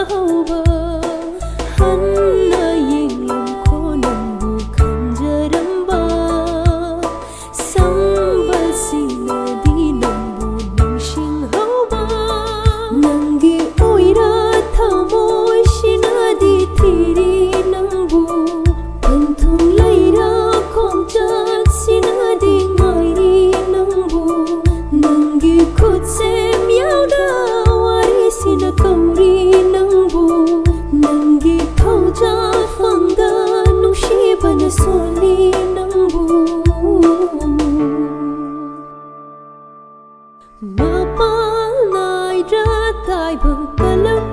hauba hanna yenglam ko nambu khanjaramba sambal sinadi nambu ningsing hauba nangi oira thamoi sinadi thiri nambu panthum laira khomjak sinadi ngairi nambu nangi khutse myauda wari sina kauri nambu nangi thauja fangda nushibana soli nambu mapa lai ra tai bang kalam